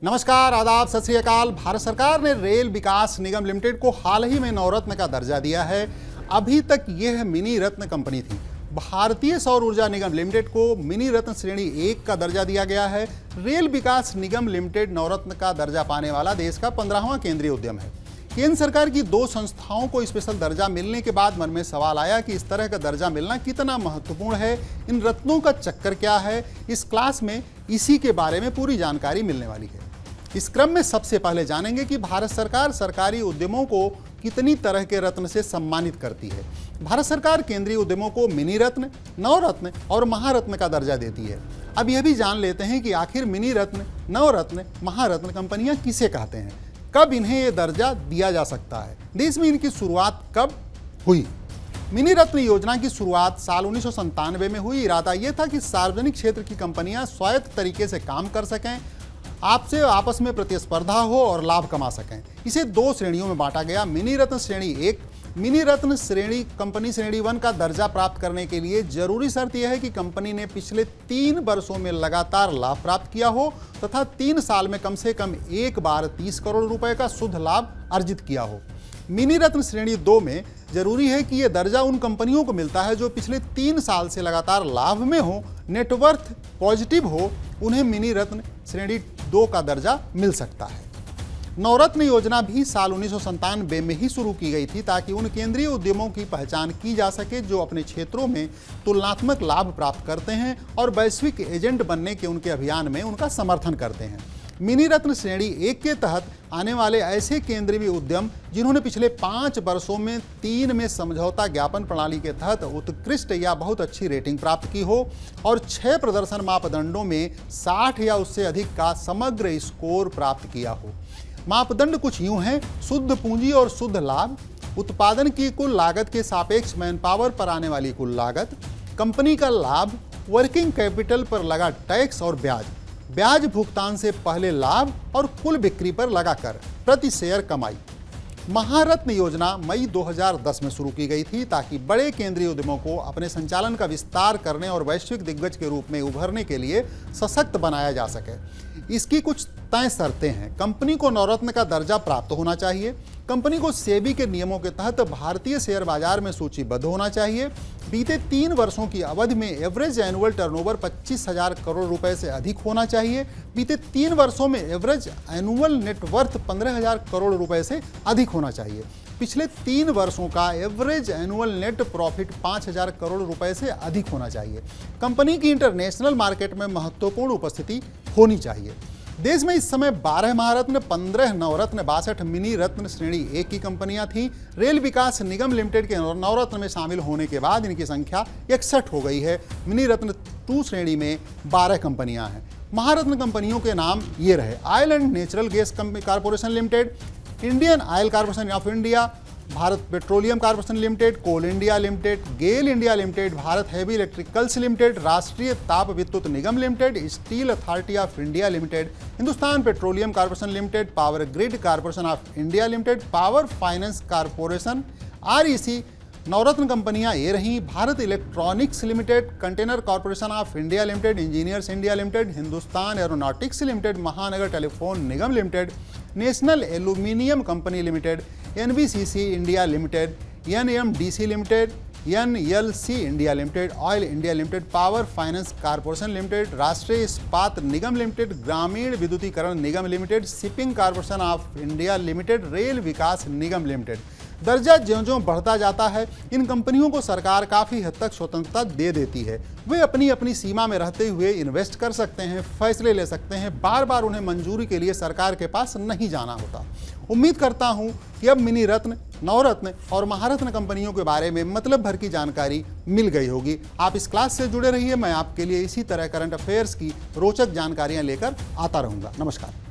नमस्कार, आदाब, सत श्री अकाल। भारत सरकार ने रेल विकास निगम लिमिटेड को हाल ही में नवरत्न का दर्जा दिया है। अभी तक यह मिनी रत्न कंपनी थी। भारतीय सौर ऊर्जा निगम लिमिटेड को मिनी रत्न श्रेणी 1 का दर्जा दिया गया है। रेल विकास निगम लिमिटेड नवरत्न का दर्जा पाने वाला देश का 15वां केंद्रीय उद्यम है। केंद्र सरकार की 2 संस्थाओं को स्पेशल दर्जा मिलने के बाद मन में सवाल आया कि इस तरह का दर्जा मिलना कितना महत्वपूर्ण है, इन रत्नों का चक्कर क्या है। इस क्लास में इसी के बारे में पूरी जानकारी मिलने वाली है। इस क्रम में सबसे पहले जानेंगे कि भारत सरकार सरकारी उद्यमों को कितनी तरह के रत्न से सम्मानित करती है। भारत सरकार केंद्रीय उद्यमों को मिनी रत्न, नवरत्न और महारत्न का दर्जा देती है। अब यह भी जान लेते हैं कि आखिर मिनी रत्न, नवरत्न, महारत्न कंपनियां किसे कहते हैं, कब इन्हें यह दर्जा दिया जा सकता है, देश में इनकी शुरुआत कब हुई। मिनी रत्न योजना की शुरुआत साल 1997 में हुई। इरादा यह था कि सार्वजनिक क्षेत्र की कंपनियां स्वायत्त तरीके से काम कर सकें, आपसे आपस में प्रतिस्पर्धा हो और लाभ कमा सकें। इसे 2 श्रेणियों में बांटा गया। मिनी रत्न श्रेणी 1, मिनी रत्न श्रेणी कंपनी श्रेणी 1 का दर्जा प्राप्त करने के लिए जरूरी शर्त यह है कि कंपनी ने पिछले 3 वर्षों में लगातार लाभ प्राप्त किया हो तथा 3 साल में कम से कम एक बार 30 करोड़ रुपए का शुद्ध लाभ अर्जित किया हो। मिनी रत्न श्रेणी 2 में जरूरी है कि यह दर्जा उन कंपनियों को मिलता है जो पिछले 3 साल से लगातार लाभ में हो, नेटवर्थ पॉजिटिव हो, उन्हें मिनी रत्न श्रेणी 2 का दर्जा मिल सकता है। नवरत्न योजना भी साल 1997 में ही शुरू की गई थी ताकि उन केंद्रीय उद्यमों की पहचान की जा सके जो अपने क्षेत्रों में तुलनात्मक लाभ प्राप्त करते हैं और वैश्विक एजेंट बनने के उनके अभियान में उनका समर्थन करते हैं। मिनी रत्न श्रेणी 1 के तहत आने वाले ऐसे केंद्रीय उद्यम जिन्होंने पिछले 5 वर्षों में 3 में समझौता ज्ञापन प्रणाली के तहत उत्कृष्ट या बहुत अच्छी रेटिंग प्राप्त की हो और 6 प्रदर्शन मापदंडों में 60 या उससे अधिक का समग्र स्कोर प्राप्त किया हो। मापदंड कुछ यूं हैं: शुद्ध पूंजी और शुद्ध लाभ, उत्पादन की कुल लागत के सापेक्ष मैन पावर पर आने वाली कुल लागत, कंपनी का लाभ, वर्किंग कैपिटल पर लगा टैक्स और ब्याज भुगतान से पहले लाभ और कुल बिक्री पर लगा कर, प्रति शेयर कमाई। महारत्न योजना मई 2010 में शुरू की गई थी ताकि बड़े केंद्रीय उद्यमों को अपने संचालन का विस्तार करने और वैश्विक दिग्गज के रूप में उभरने के लिए सशक्त बनाया जा सके। इसकी कुछ तय शर्तें हैं। कंपनी को नवरत्न का दर्जा प्राप्त होना चाहिए, कंपनी को सेबी के नियमों के तहत भारतीय शेयर बाजार में सूचीबद्ध होना चाहिए, बीते 3 वर्षों की अवधि में एवरेज एनुअल टर्नओवर 25,000 करोड़ रुपए से अधिक होना चाहिए, बीते 3 वर्षों में एवरेज एनुअल नेटवर्थ 15,000 करोड़ रुपए से अधिक होना चाहिए, पिछले 3 वर्षों का average annual net profit 5,000 crore रुपए से अधिक होना चाहिए, कंपनी की इंटरनेशनल मार्केट में महत्वपूर्ण उपस्थिति होनी चाहिए। देश में इस समय 12 महारत्न, 15 नवरत्न, 62 मिनी रत्न श्रेणी 1 की कंपनियां थीं। रेल विकास निगम लिमिटेड के नवरत्न में शामिल होने के बाद इनकी संख्या 61 हो गई है। मिनी रत्न 2 श्रेणी में 12 कंपनियां हैं। महारत्न कंपनियों के नाम ये रहे: oil and natural gas corporation limited, Indian oil corporation of India, Bharat petroleum corporation limited, coal India limited, GAIL India limited, Bharat heavy electricals limited, Rashtriya Tap Vidyut Nigam limited, steel authority of India limited, Hindustan petroleum corporation limited, power grid corporation of India limited, power finance corporation, REC। Navratna कंपनियां ये रहीं: Bharat electronics limited, container corporation of India limited, engineers India limited, Hindustan aeronautics limited, Mahanagar telephone Nigam limited, national aluminium company limited, NBCC India limited, NMDC limited, NLC India limited, oil India limited, power finance corporation limited, Rashtriya Ispat Nigam limited, Gramin Vidyutikaran Nigam limited, shipping corporation of India limited, rail Vikas Nigam limited. दर्जा ज्यों-ज्यों बढ़ता जाता है, इन कंपनियों को सरकार काफ़ी हद तक स्वतंत्रता दे देती है। वे अपनी अपनी सीमा में रहते हुए इन्वेस्ट कर सकते हैं, फैसले ले सकते हैं, बार बार उन्हें मंजूरी के लिए सरकार के पास नहीं जाना होता। उम्मीद करता हूं कि अब मिनी रत्न, नवरत्न और महारत्न कंपनियों के बारे में मतलब भर की जानकारी मिल गई होगी। आप इस क्लास से जुड़े रहिए, मैं आपके लिए इसी तरह करंट अफेयर्स की रोचक जानकारियां लेकर आता रहूँगा। नमस्कार।